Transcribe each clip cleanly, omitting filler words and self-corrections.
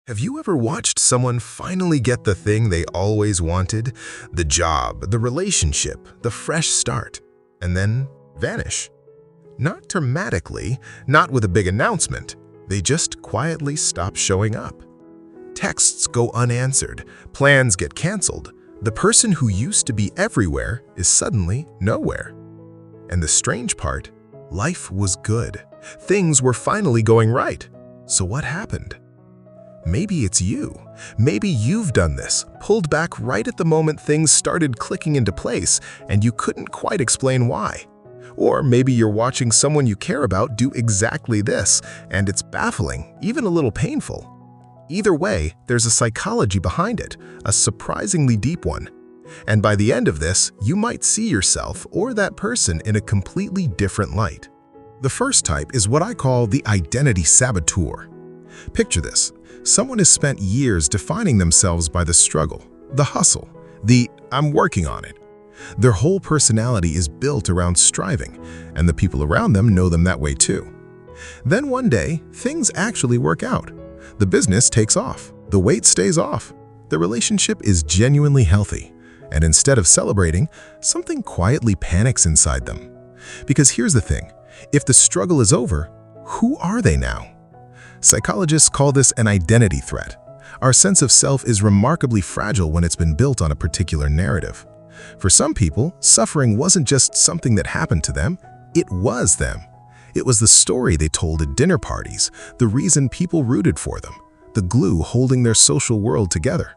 Have you ever watched someone finally get the thing they always wanted? The job, the relationship, the fresh start, and then vanish? Not dramatically, not with a big announcement. They just quietly stop showing up. Texts go unanswered, plans get canceled. The person who used to be everywhere is suddenly nowhere. And the strange part, life was good. Things were finally going right. So what happened? Maybe it's you. Maybe you've done this, pulled back right at the moment things started clicking into place and you couldn't quite explain why. Or maybe you're watching someone you care about do exactly this, and it's baffling, even a little painful. Either way, there's a psychology behind it, a surprisingly deep one. And by the end of this, you might see yourself or that person in a completely different light. The first type is what I call the identity saboteur. Picture this. Someone has spent years defining themselves by the struggle, the hustle, the "I'm working on it." Their whole personality is built around striving, and the people around them know them that way too. Then one day, things actually work out. The business takes off, the weight stays off, the relationship is genuinely healthy, and instead of celebrating, something quietly panics inside them. Because here's the thing, if the struggle is over, who are they now? Psychologists call this an identity threat. Our sense of self is remarkably fragile when it's been built on a particular narrative. For some people, suffering wasn't just something that happened to them, it was them. It was the story they told at dinner parties, the reason people rooted for them, the glue holding their social world together.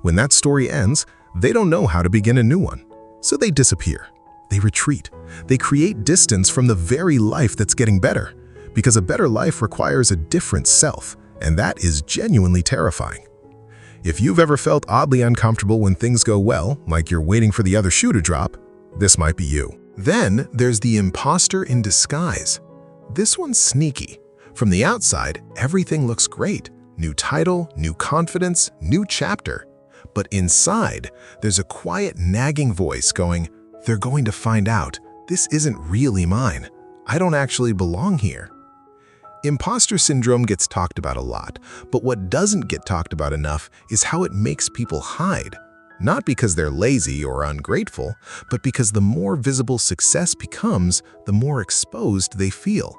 When that story ends, they don't know how to begin a new one. So they disappear. They retreat. They create distance from the very life that's getting better. Because a better life requires a different self, and that is genuinely terrifying. If you've ever felt oddly uncomfortable when things go well, like you're waiting for the other shoe to drop, this might be you. Then there's the imposter in disguise. This one's sneaky. From the outside, everything looks great. New title, new confidence, new chapter. But inside, there's a quiet nagging voice going, "They're going to find out. This isn't really mine. I don't actually belong here." Imposter syndrome gets talked about a lot, but what doesn't get talked about enough is how it makes people hide. Not because they're lazy or ungrateful, but because the more visible success becomes, the more exposed they feel.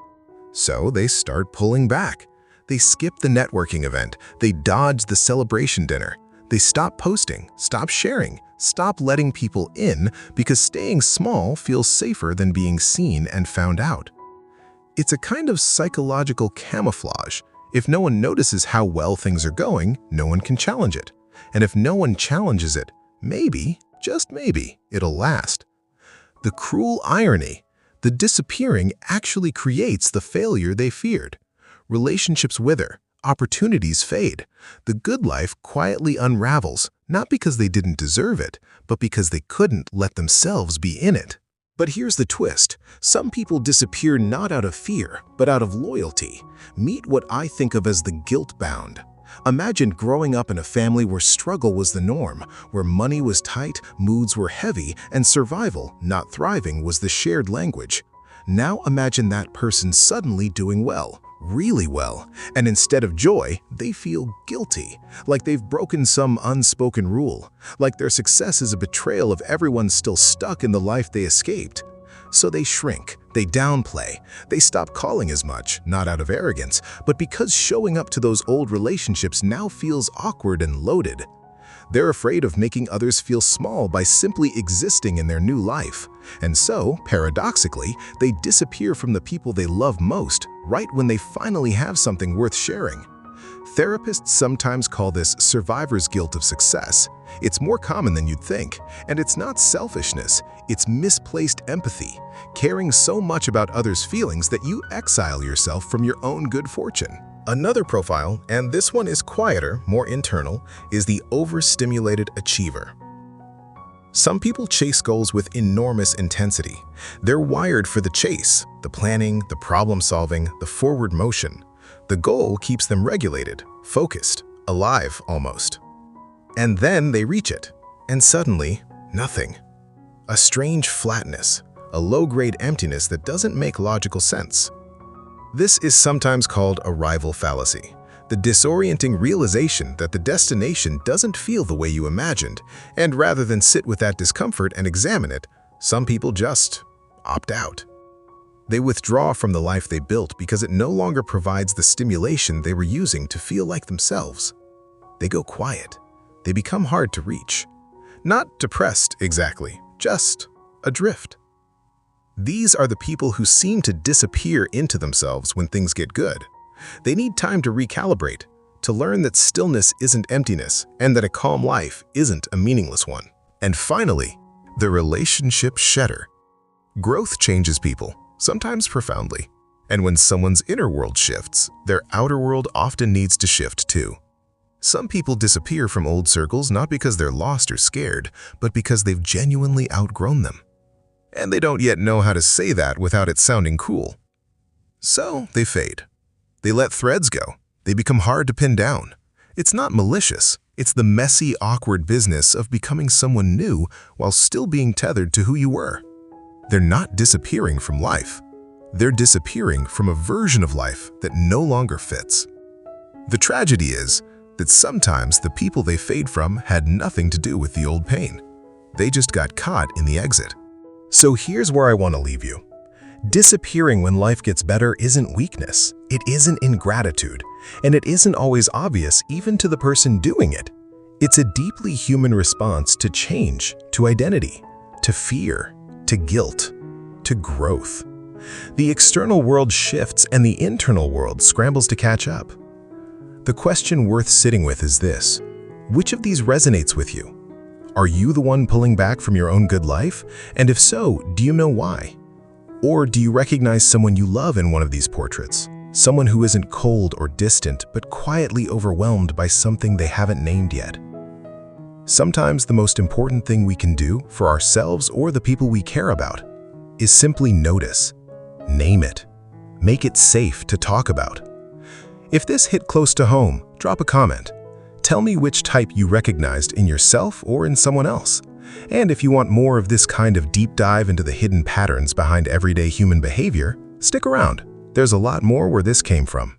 So they start pulling back. They skip the networking event. They dodge the celebration dinner. They stop posting, stop sharing, stop letting people in because staying small feels safer than being seen and found out. It's a kind of psychological camouflage. If no one notices how well things are going, no one can challenge it. And if no one challenges it, maybe, just maybe, it'll last. The cruel irony, the disappearing actually creates the failure they feared. Relationships wither, opportunities fade. The good life quietly unravels, not because they didn't deserve it, but because they couldn't let themselves be in it. But here's the twist. Some people disappear not out of fear, but out of loyalty. Meet what I think of as the guilt-bound. Imagine growing up in a family where struggle was the norm, where money was tight, moods were heavy, and survival, not thriving, was the shared language. Now imagine that person suddenly doing well, really well, and instead of joy, they feel guilty, like they've broken some unspoken rule, like their success is a betrayal of everyone still stuck in the life they escaped. So they shrink, they downplay, they stop calling as much, not out of arrogance, but because showing up to those old relationships now feels awkward and loaded. They're afraid of making others feel small by simply existing in their new life. And so, paradoxically, they disappear from the people they love most, right when they finally have something worth sharing. Therapists sometimes call this survivor's guilt of success. It's more common than you'd think, and it's not selfishness, it's misplaced empathy, caring so much about others' feelings that you exile yourself from your own good fortune. Another profile, and this one is quieter, more internal, is the overstimulated achiever. Some people chase goals with enormous intensity. They're wired for the chase, the planning, the problem-solving, the forward motion. The goal keeps them regulated, focused, alive almost. And then they reach it, and suddenly, nothing. A strange flatness, a low-grade emptiness that doesn't make logical sense. This is sometimes called arrival fallacy. The disorienting realization that the destination doesn't feel the way you imagined, and rather than sit with that discomfort and examine it, some people just opt out. They withdraw from the life they built because it no longer provides the stimulation they were using to feel like themselves. They go quiet. They become hard to reach. Not depressed exactly, just adrift. These are the people who seem to disappear into themselves when things get good. They need time to recalibrate, to learn that stillness isn't emptiness and that a calm life isn't a meaningless one. And finally, the relationship shedder. Growth changes people, sometimes profoundly. And when someone's inner world shifts, their outer world often needs to shift too. Some people disappear from old circles not because they're lost or scared, but because they've genuinely outgrown them. And they don't yet know how to say that without it sounding cool. So they fade. They let threads go. They become hard to pin down. It's not malicious. It's the messy, awkward business of becoming someone new while still being tethered to who you were. They're not disappearing from life. They're disappearing from a version of life that no longer fits. The tragedy is that sometimes the people they fade from had nothing to do with the old pain. They just got caught in the exit. So here's where I want to leave you. Disappearing when life gets better isn't weakness, it isn't ingratitude, and it isn't always obvious even to the person doing it. It's a deeply human response to change, to identity, to fear, to guilt, to growth. The external world shifts and the internal world scrambles to catch up. The question worth sitting with is this: which of these resonates with you? Are you the one pulling back from your own good life? And if so, do you know why? Or do you recognize someone you love in one of these portraits? Someone who isn't cold or distant, but quietly overwhelmed by something they haven't named yet. Sometimes the most important thing we can do for ourselves or the people we care about is simply notice, name it, make it safe to talk about. If this hit close to home, drop a comment. Tell me which type you recognized in yourself or in someone else. And if you want more of this kind of deep dive into the hidden patterns behind everyday human behavior, stick around. There's a lot more where this came from.